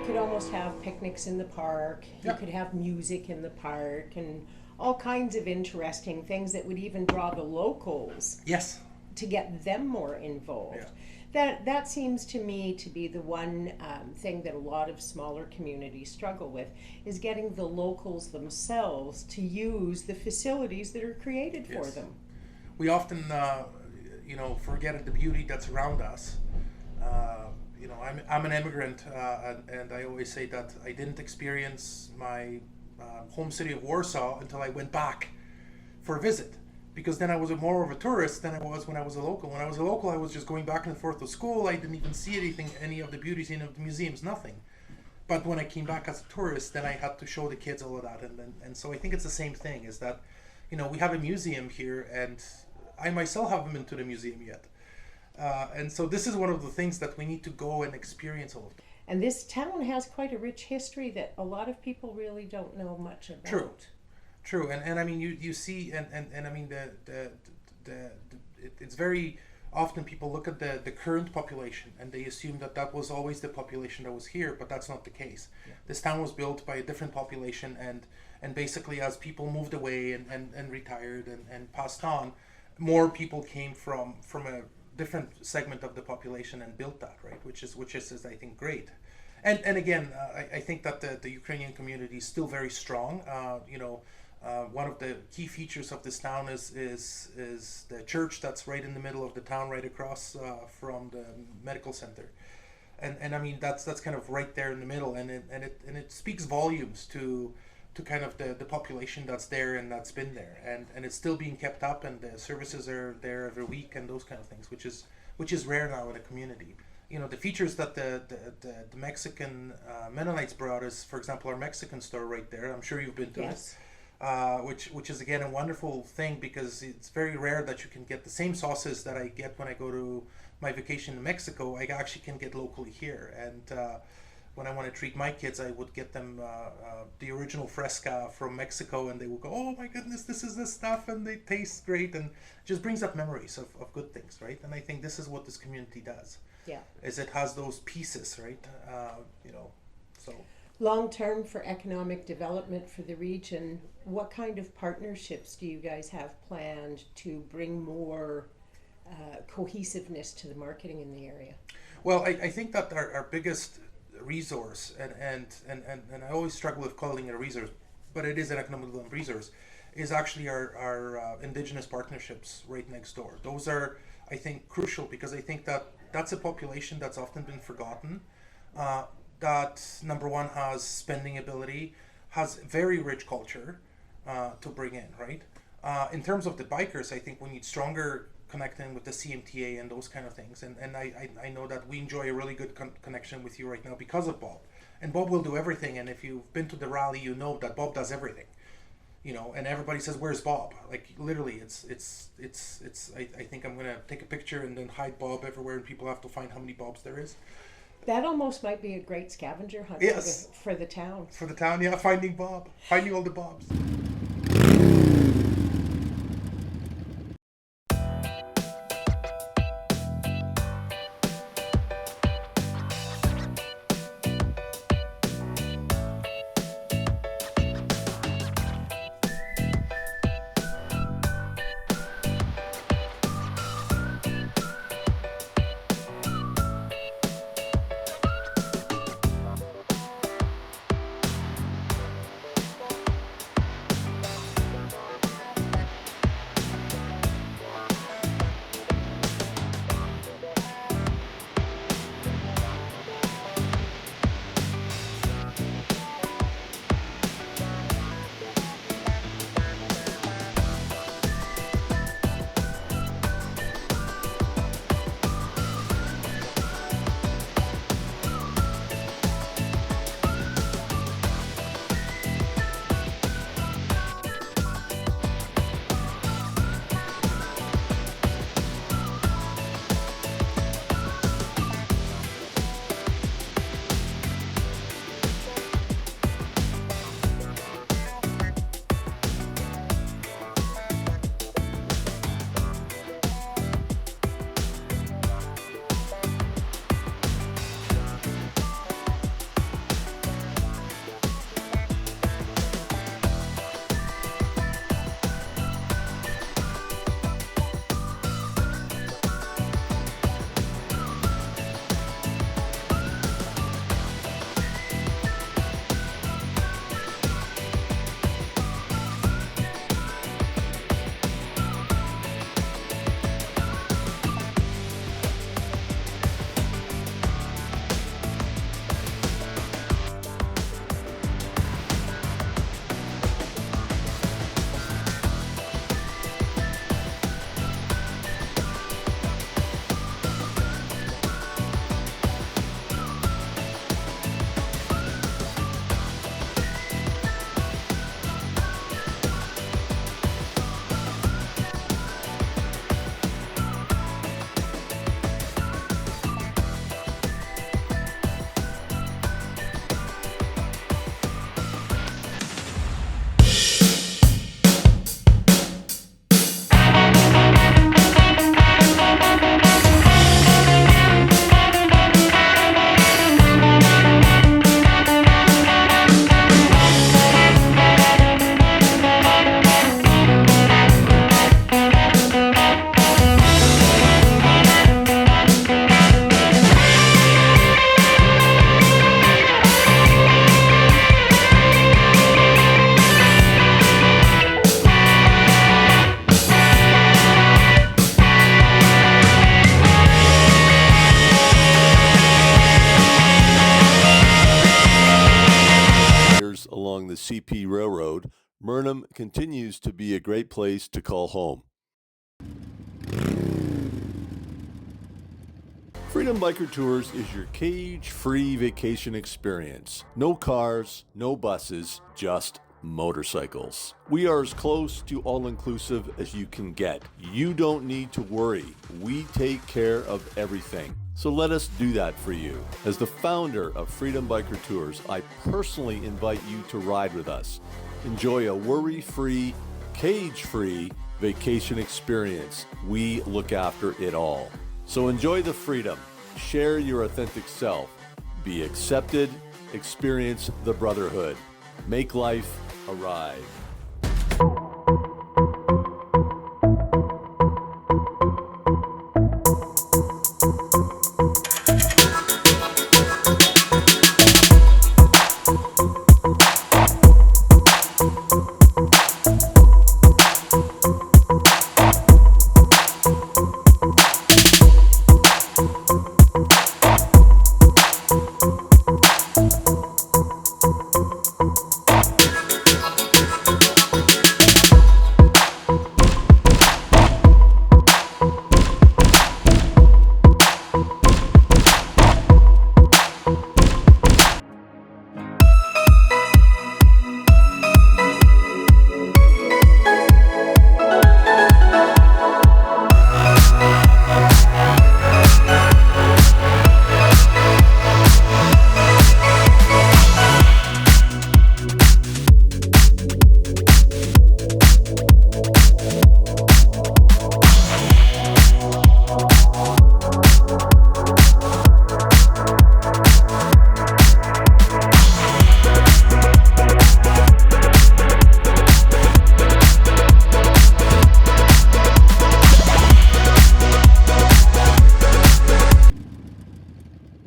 could almost have picnics in the park. You Yeah. could have music in the park and all kinds of interesting things that would even draw the locals Yes. to get them more involved. Yeah. That seems to me to be the one thing that a lot of smaller communities struggle with, is getting the locals themselves to use the facilities that are created for Yes. them. We often, forget the beauty that's around us. I'm an immigrant, and I always say that I didn't experience my home city of Warsaw until I went back for a visit. Because then I was more of a tourist than I was when I was a local. When I was a local, I was just going back and forth to school. I didn't even see any of the beauties, any of the museums, nothing. But when I came back as a tourist, then I had to show the kids all of that. And so I think it's the same thing, is that, we have a museum here, and I myself haven't been to the museum yet. And so this is one of the things that we need to go and experience all of them. And this town has quite a rich history that a lot of people really don't know much about. True, and I mean you see, and I mean it's very often people look at the current population and they assume that was always the population that was here, but that's not the case. Yeah. This town was built by a different population, and basically as people moved away and retired and passed on, more people came from a different segment of the population and built that, right, which is I think great. And again, I think that the Ukrainian community is still very strong. One of the key features of this town is the church that's right in the middle of the town, right across from the medical center, and I mean that's kind of right there in the middle, and it speaks volumes to kind of the population that's there and that's been there, and it's still being kept up, and the services are there every week and those kind of things, which is rare now in a community. The features that the Mexican Mennonites brought is, for example, our Mexican store right there. I'm sure you've been to Yes. it. Which is again a wonderful thing, because it's very rare that you can get the same sauces that I get when I go to my vacation in Mexico. I actually can get locally here, and when I want to treat my kids, I would get them the original fresca from Mexico, and they will go, "Oh my goodness, this is this stuff," and they taste great, and it just brings up memories of good things, right? And I think this is what this community does. Yeah. Is it has those pieces, right? So. Long term, for economic development for the region, what kind of partnerships do you guys have planned to bring more cohesiveness to the marketing in the area? Well, I think that our biggest resource, and I always struggle with calling it a resource, but it is an economic development resource, is actually our indigenous partnerships right next door. Those are, I think, crucial, because I think that that's a population that's often been forgotten. That, number one, has spending ability, has very rich culture to bring in, right? In terms of the bikers, I think we need stronger connecting with the CMTA and those kind of things. And I know that we enjoy a really good connection with you right now because of Bob. And Bob will do everything. And if you've been to the rally, you know that Bob does everything. And everybody says, "Where's Bob?" Like, literally, I think I'm gonna take a picture and then hide Bob everywhere, and people have to find how many Bobs there is. That almost might be a great scavenger hunt. Yes. For the town. For the town, yeah, finding Bob, finding all the Bobs. the CP Railroad, Murnum continues to be a great place to call home. Freedom Biker Tours is your cage-free vacation experience. No cars, no buses, just motorcycles. We are as close to all-inclusive as you can get. You don't need to worry. We take care of everything. So let us do that for you. As the founder of Freedom Biker Tours, I personally invite you to ride with us. Enjoy a worry-free, cage-free vacation experience. We look after it all. So enjoy the freedom, share your authentic self, be accepted, experience the brotherhood, make life a ride.